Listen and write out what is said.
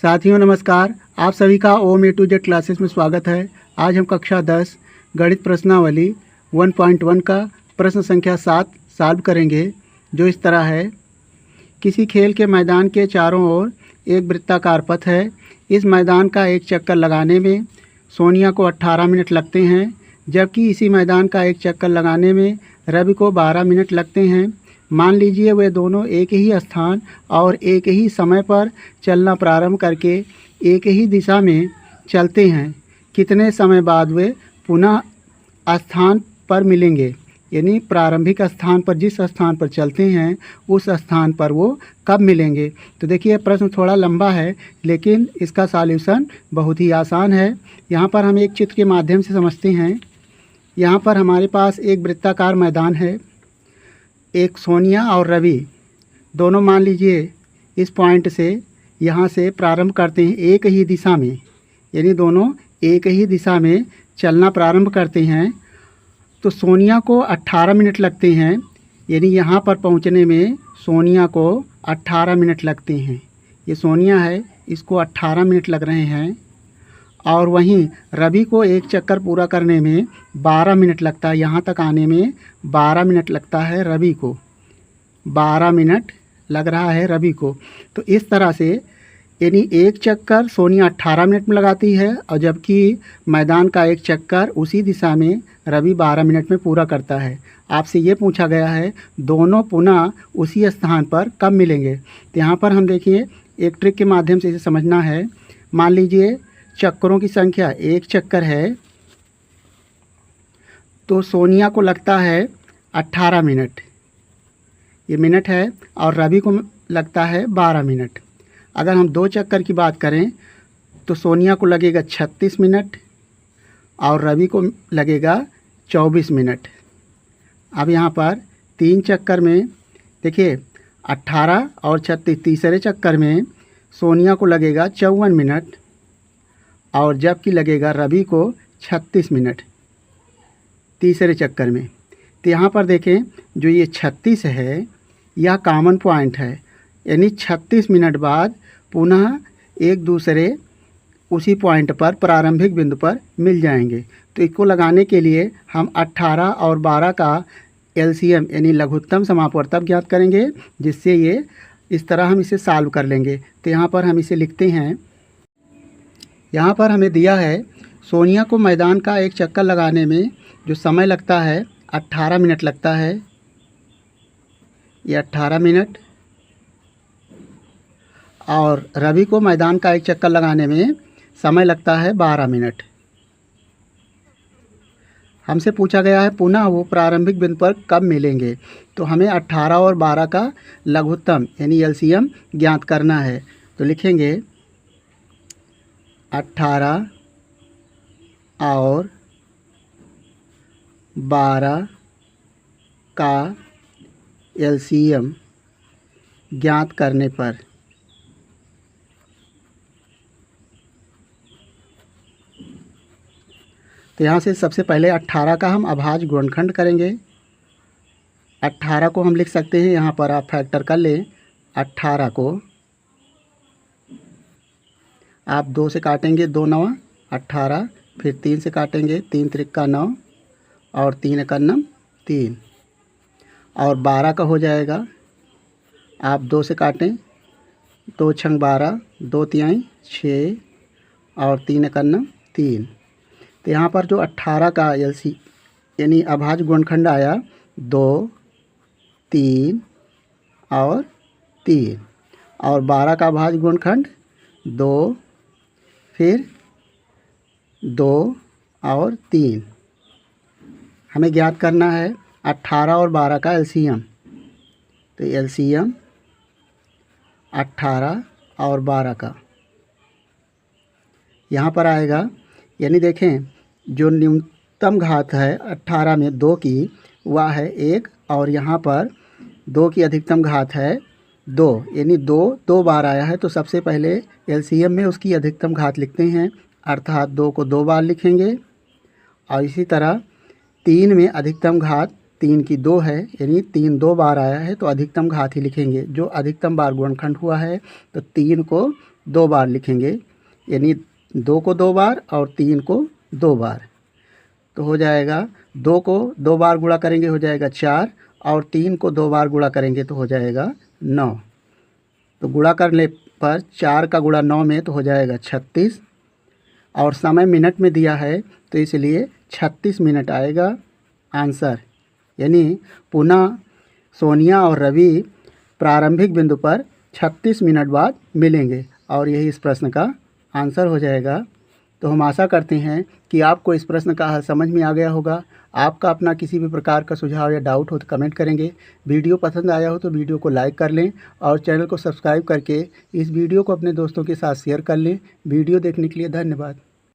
साथियों नमस्कार, आप सभी का ओम ए टू जेड क्लासेस में स्वागत है। आज हम कक्षा 10 गणित प्रश्नावली 1.1 का प्रश्न संख्या 7 सॉल्व करेंगे, जो इस तरह है। किसी खेल के मैदान के चारों ओर एक वृत्ताकार पथ है। इस मैदान का एक चक्कर लगाने में सोनिया को 18 मिनट लगते हैं, जबकि इसी मैदान का एक चक्कर लगाने में रवि को 12 मिनट लगते हैं। मान लीजिए वे दोनों एक ही स्थान और एक ही समय पर चलना प्रारंभ करके एक ही दिशा में चलते हैं। कितने समय बाद वे पुनः स्थान पर मिलेंगे, यानी प्रारंभिक स्थान पर जिस स्थान पर चलते हैं उस स्थान पर वो कब मिलेंगे। तो देखिए प्रश्न थोड़ा लंबा है, लेकिन इसका सॉल्यूशन बहुत ही आसान है। यहाँ पर हम एक चित्र के माध्यम से समझते हैं। यहाँ पर हमारे पास एक वृत्ताकार मैदान है। एक सोनिया और रवि दोनों मान लीजिए इस पॉइंट से यहाँ से प्रारंभ करते हैं एक ही दिशा में, यानी दोनों एक ही दिशा में चलना प्रारंभ करते हैं। तो सोनिया को 18 मिनट लगते हैं, यानी यहाँ पर पहुँचने में सोनिया को 18 मिनट लगते हैं। ये सोनिया है, इसको 18 मिनट लग रहे हैं। और वहीं रवि को एक चक्कर पूरा करने में 12 मिनट लगता है। यहाँ तक आने में 12 मिनट लगता है रवि को, 12 मिनट लग रहा है रवि को। तो इस तरह से यानी एक चक्कर सोनिया 18 मिनट में लगाती है, और जबकि मैदान का एक चक्कर उसी दिशा में रवि 12 मिनट में पूरा करता है। आपसे ये पूछा गया है दोनों पुनः उसी स्थान पर कब मिलेंगे। तो यहाँ पर हम देखिए एक ट्रिक के माध्यम से इसे समझना है। मान लीजिए चक्करों की संख्या एक चक्कर है, तो सोनिया को लगता है 18 मिनट, ये मिनट है, और रवि को लगता है 12 मिनट। अगर हम दो चक्कर की बात करें तो सोनिया को लगेगा 36 मिनट और रवि को लगेगा 24 मिनट। अब यहाँ पर तीन चक्कर में देखिए 18 और 36, तीसरे चक्कर में सोनिया को लगेगा 54 मिनट और जबकि लगेगा रवि को 36 मिनट तीसरे चक्कर में। तो यहाँ पर देखें जो ये 36 है यह कॉमन पॉइंट है, यानी 36 मिनट बाद पुनः एक दूसरे उसी पॉइंट पर प्रारंभिक बिंदु पर मिल जाएंगे। तो इसको लगाने के लिए हम 18 और 12 का एलसीएम यानी लघुत्तम समापवर्तक ज्ञात करेंगे, जिससे ये इस तरह हम इसे सॉल्व कर लेंगे। तो यहाँ पर हम इसे लिखते हैं। यहाँ पर हमें दिया है सोनिया को मैदान का एक चक्कर लगाने में जो समय लगता है 18 मिनट लगता है, ये 18 मिनट, और रवि को मैदान का एक चक्कर लगाने में समय लगता है 12 मिनट। हमसे पूछा गया है पुनः वो प्रारंभिक बिंदु पर कब मिलेंगे। तो हमें 18 और 12 का लघुत्तम यानी एलसीएम ज्ञात करना है। तो लिखेंगे 18 और 12 का एलसीएम ज्ञात करने पर तो यहाँ से सबसे पहले 18 का हम अभाज्य गुणनखंड करेंगे। 18 को हम लिख सकते हैं, यहाँ पर आप फैक्टर कर लें। 18 को आप 2 से काटेंगे, 2 9 18, फिर 3 से काटेंगे, 3 त्रिका 9 और 3 एका 3, और 12 का हो जाएगा। आप 2 से काटें, 2 छंग 12, 2 तिहाई 6 और 3 एका 3। तो यहाँ पर जो 18 का एलसी यानी अभाज्य गुणनखंड आया 2 3 और 3, और 12 का अभाज्य गुणनखंड 2 फिर 2 और 3। हमें ज्ञात करना है 18 और 12 का एलसीएम। तो एलसीएम 18 और 12 का यहाँ पर आएगा, यानी देखें जो न्यूनतम घात है 18 में 2 की वह है 1, और यहाँ पर 2 की अधिकतम घात है 2, यानी 2 बार आया है। तो सबसे पहले एलसीएम में उसकी अधिकतम घात लिखते हैं, अर्थात 2 को 2 बार लिखेंगे। और इसी तरह 3 में अधिकतम घात 3 की 2 है, यानी 3 2 बार आया है तो अधिकतम घात ही लिखेंगे। जो अधिकतम बार गुणनखंड हुआ है तो 3 को 2 बार लिखेंगे, यानी 2 को 2 बार और 3 को 2 बार। तो हो जाएगा 2 को 2 बार गुणा करेंगे हो जाएगा 4 और 3 को 2 बार गुणा करेंगे तो हो जाएगा 9। तो गुणा करने पर 4 का गुणा 9 में तो हो जाएगा 36 और समय मिनट में दिया है तो इसलिए 36 मिनट आएगा आंसर। यानी पुनः सोनिया और रवि प्रारंभिक बिंदु पर 36 मिनट बाद मिलेंगे और यही इस प्रश्न का आंसर हो जाएगा। तो हम आशा करते हैं कि आपको इस प्रश्न का हल समझ में आ गया होगा। आपका अपना किसी भी प्रकार का सुझाव या डाउट हो तो कमेंट करेंगे। वीडियो पसंद आया हो तो वीडियो को लाइक कर लें और चैनल को सब्सक्राइब करके इस वीडियो को अपने दोस्तों के साथ शेयर कर लें। वीडियो देखने के लिए धन्यवाद।